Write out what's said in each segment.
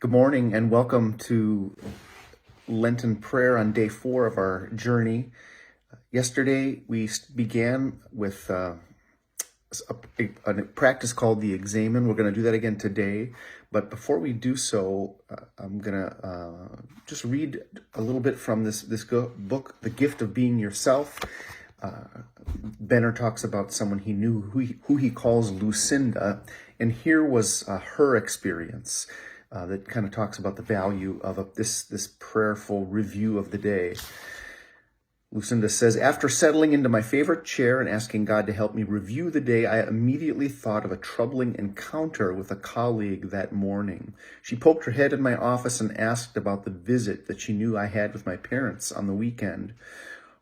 Good morning and welcome to Lenten prayer on day 4 of our journey. Yesterday we began with a practice called the Excumen. We're going to do that again today. But before we do so, I'm going to just read a little bit from this book, The Gift of Being Yourself. Benner talks about someone he knew who he calls Lucinda, and here was her experience that kind of talks about the value of this prayerful review of the day. Lucinda says, after settling into my favorite chair and asking God to help me review the day, I immediately thought of a troubling encounter with a colleague that morning. She poked her head in my office and asked about the visit that she knew I had with my parents on the weekend.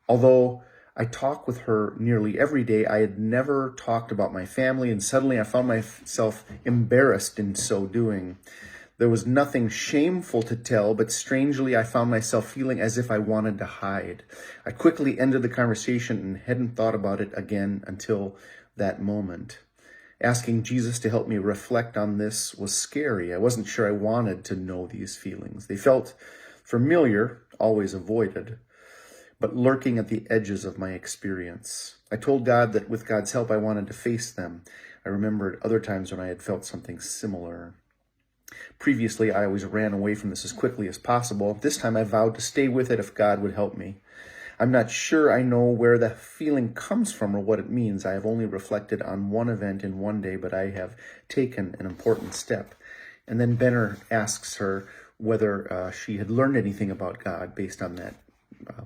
Although I talk with her nearly every day, I had never talked about my family, and suddenly I found myself embarrassed in so doing. There was nothing shameful to tell, but strangely, I found myself feeling as if I wanted to hide. I quickly ended the conversation and hadn't thought about it again until that moment. Asking Jesus to help me reflect on this was scary. I wasn't sure I wanted to know these feelings. They felt familiar, always avoided, but lurking at the edges of my experience. I told God that with God's help, I wanted to face them. I remembered other times when I had felt something similar. Previously, I always ran away from this as quickly as possible. This time I vowed to stay with it if God would help me. I'm not sure I know where the feeling comes from or what it means. I have only reflected on one event in one day, but I have taken an important step. And then Benner asks her whether she had learned anything about God based on that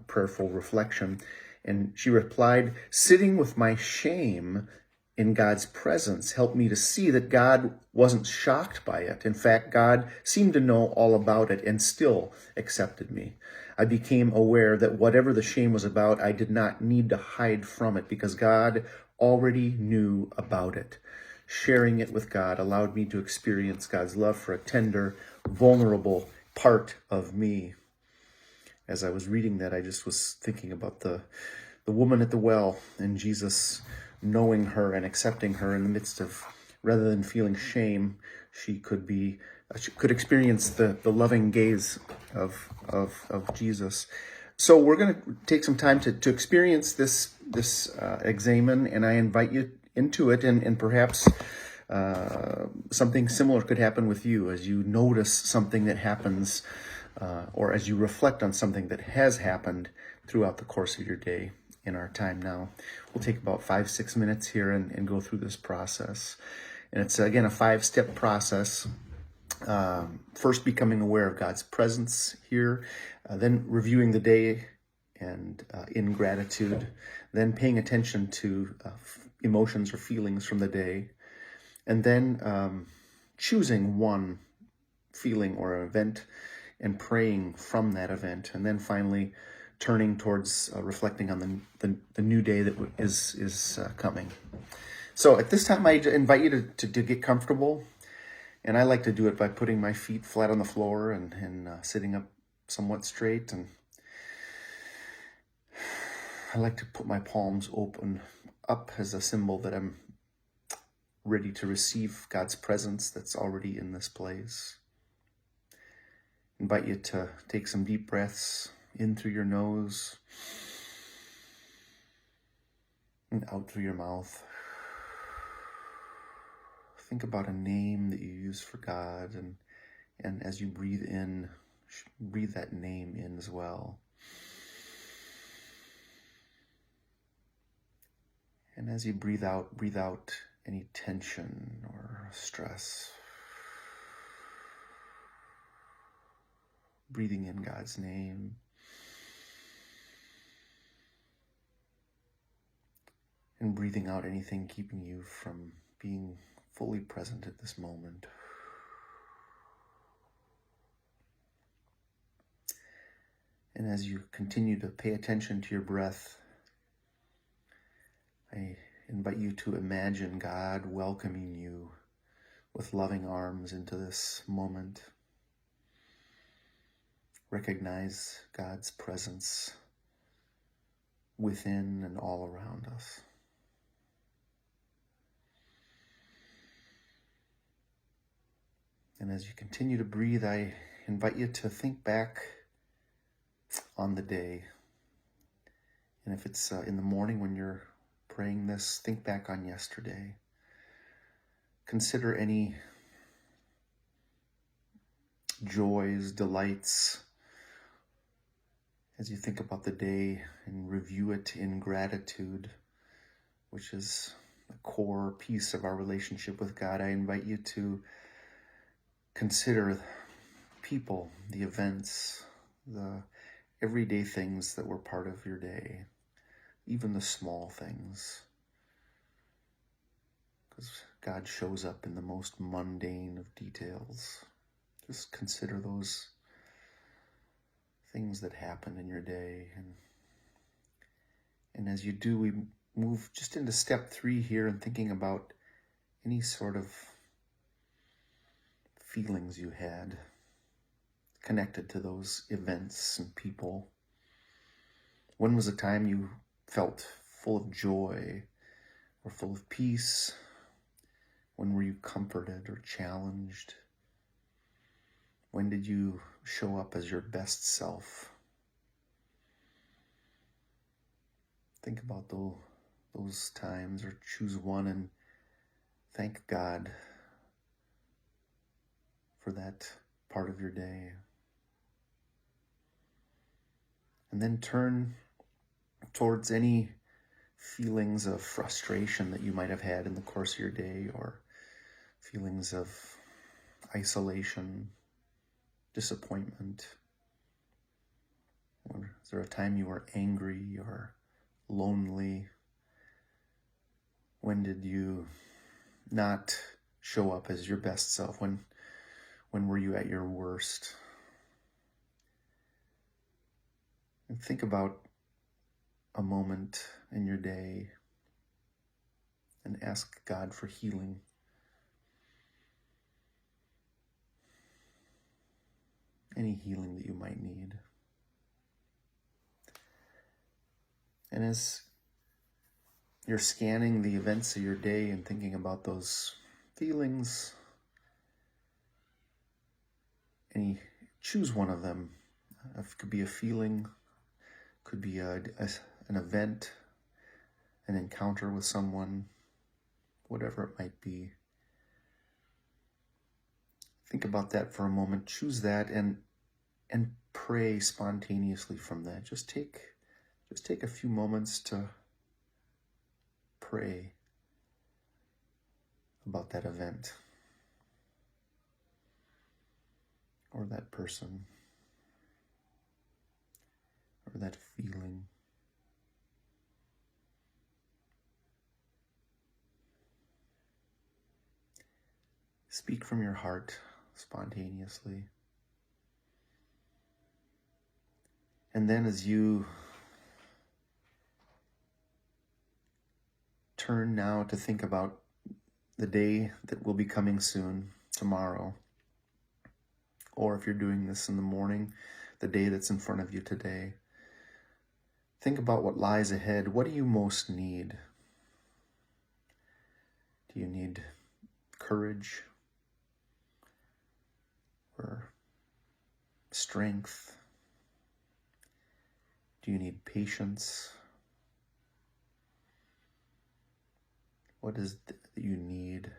prayerful reflection. And she replied, sitting with my shame in God's presence helped me to see that God wasn't shocked by it. In fact, God seemed to know all about it and still accepted me. I became aware that whatever the shame was about, I did not need to hide from it because God already knew about it. Sharing it with God allowed me to experience God's love for a tender, vulnerable part of me. As I was reading that, I just was thinking about the woman at the well and Jesus knowing her and accepting her in the midst of, rather than feeling shame, she could experience the loving gaze of Jesus. So we're going to take some time to experience this examen, and I invite you into it, and perhaps something similar could happen with you as you notice something that happens, or as you reflect on something that has happened throughout the course of your day. In our time now, we'll take about 5-6 minutes here and go through this process. And it's, again, a 5-step process. First, becoming aware of God's presence here, then reviewing the day and in gratitude, then paying attention to emotions or feelings from the day, and then choosing one feeling or event and praying from that event, and then finally turning towards reflecting on the new day that is coming. So at this time, I invite you to get comfortable. And I like to do it by putting my feet flat on the floor and sitting up somewhat straight. And I like to put my palms open up as a symbol that I'm ready to receive God's presence that's already in this place. Invite you to take some deep breaths in through your nose and out through your mouth. Think about a name that you use for God, and as you breathe in, breathe that name in as well. And as you breathe out any tension or stress. Breathing in God's name. And breathing out anything keeping you from being fully present at this moment. And as you continue to pay attention to your breath, I invite you to imagine God welcoming you with loving arms into this moment. Recognize God's presence within and all around us. And as you continue to breathe, I invite you to think back on the day. And if it's in the morning when you're praying this, think back on yesterday. Consider any joys, delights, as you think about the day, and review it in gratitude, which is a core piece of our relationship with God. I invite you to consider people, the events, the everyday things that were part of your day, even the small things, because God shows up in the most mundane of details. Just consider those things that happen in your day. And as you do, we move just into step 3 here and thinking about any sort of feelings you had connected to those events and people. When was a time you felt full of joy or full of peace? When were you comforted or challenged? When did you show up as your best self? Think about those times, or choose one and thank God for that part of your day. And then turn towards any feelings of frustration that you might have had in the course of your day, or feelings of isolation, disappointment. Or is there a time you were angry or lonely? When did you not show up as your best self? When were you at your worst? And think about a moment in your day and ask God for healing. Any healing that you might need. And as you're scanning the events of your day and thinking about those feelings, choose one of them. It could be a feeling, could be an event, an encounter with someone, whatever it might be. Think about that for a moment. Choose that and pray spontaneously from that. Just take a few moments to pray about that event or that person or that feeling. Speak from your heart spontaneously. And then as you turn now to think about the day that will be coming soon, tomorrow, or if you're doing this in the morning, the day that's in front of you today, think about what lies ahead. What do you most need? Do you need courage or strength? Do you need patience? What is it that you need?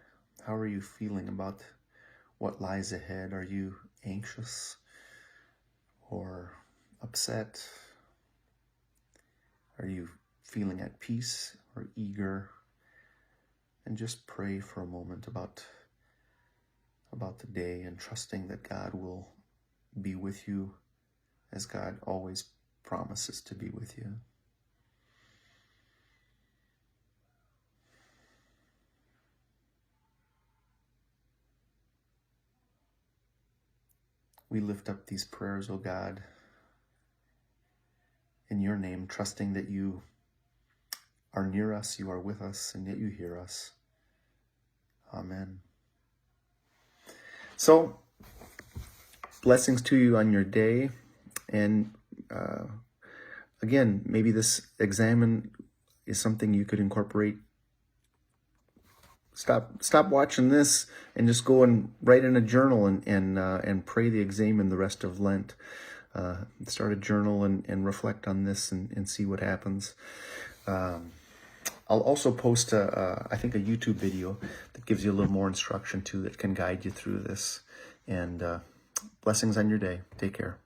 How are you feeling about what lies ahead? Are you anxious or upset? Are you feeling at peace or eager? And just pray for a moment about the day and trusting that God will be with you as God always promises to be with you. We lift up these prayers, O God, in your name, trusting that you are near us, you are with us, and that you hear us. Amen. So, blessings to you on your day. And again, maybe this examen is something you could incorporate stop watching this and just go and write in a journal and pray the Examen the rest of Lent. Start a journal and reflect on this and see what happens. I'll also post I think a YouTube video that gives you a little more instruction too, that can guide you through this. And blessings on your day. Take care.